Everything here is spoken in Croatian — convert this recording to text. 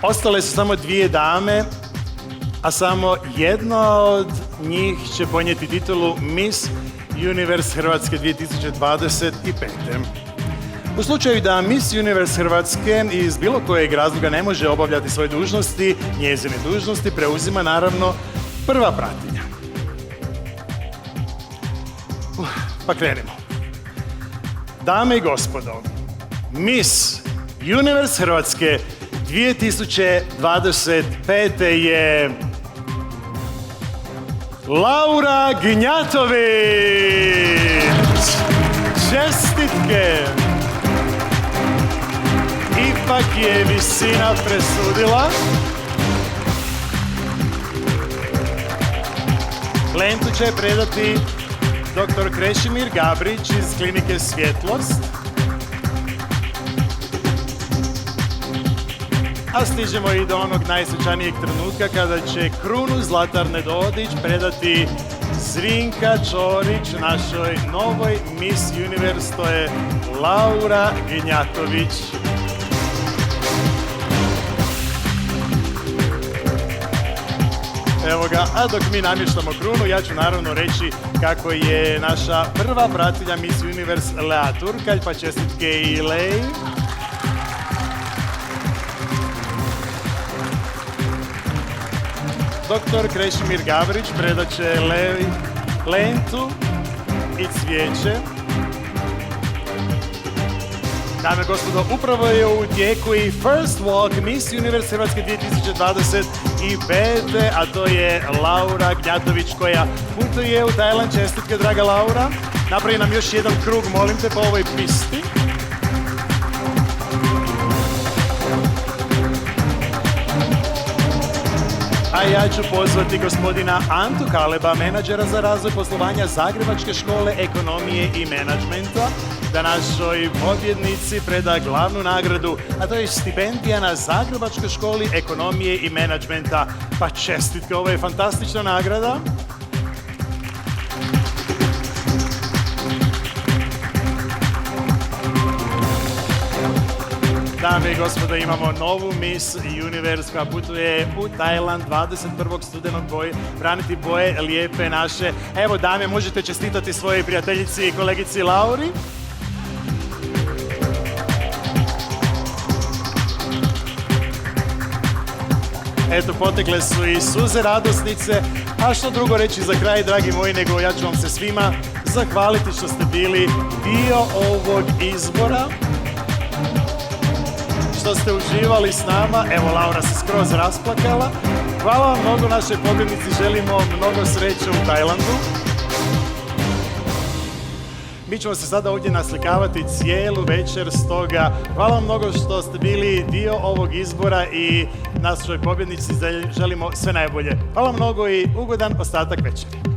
Ostale su samo dvije dame, a samo jedna od njih će ponijeti titulu Miss Universe Hrvatske 2025. U slučaju da Miss Universe Hrvatske iz bilo kojeg razloga ne može obavljati svoje dužnosti, njezine dužnosti preuzima naravno prva pratilja. Pa krenimo. Dame i gospodo, Miss Universe Hrvatske 2025. je Laura Gnjatović! Čestitke! Ipak je visina presudila. Lentu će predati dr. Krešimir Gabrić iz klinike Svjetlost. A stižemo i do onog najsvečanijeg trenutka kada će krunu Zlatarne Dodić predati Zrinka Čorić, našoj novoj Miss Universe, to je Laura Gnjatović. Evo ga, a dok mi namještamo krunu, ja ću naravno reći kako je naša prva pratilja Miss Universe Lea Turkalj, pa čestitke i Lej. Dr. Krešimir Gabrić predat će lentu i cvijeće. Dame i gospodo, upravo je u tijeku i First Walk Miss Universe Hrvatske 2025. A to je Laura Gnjatović koja putuje u Tajland. Čestitke, draga Laura. Napravi nam još jedan krug, molim te, po ovoj pisti. A ja ću pozvati gospodina Antu Kaleba, menadžera za razvoj poslovanja Zagrebačke škole ekonomije i menadžmenta, da našoj pobjednici preda glavnu nagradu, a to je stipendija na Zagrebačkoj školi ekonomije i menadžmenta. Pa čestitke, ovo je fantastična nagrada. Dame i gospodo, imamo novu Miss Universe koja putuje u Tajland 21. studenog braniti boje lijepe naše. Evo dame, možete čestitati svojoj prijateljici i kolegici Lauri. Eto, potekle su i suze radosnice, a što drugo reći za kraj, dragi moji, nego ja ću vam se svima zahvaliti što ste bili dio ovog izbora, što ste uživali s nama. Evo, Laura se skroz rasplakala. Hvala vam mnogo, našoj pobjednici želimo mnogo sreće u Tajlandu. Mi ćemo se sada ovdje naslikavati cijelu večer, stoga hvala vam mnogo što ste bili dio ovog izbora i našoj pobjednici želimo sve najbolje. Hvala mnogo i ugodan ostatak večeri.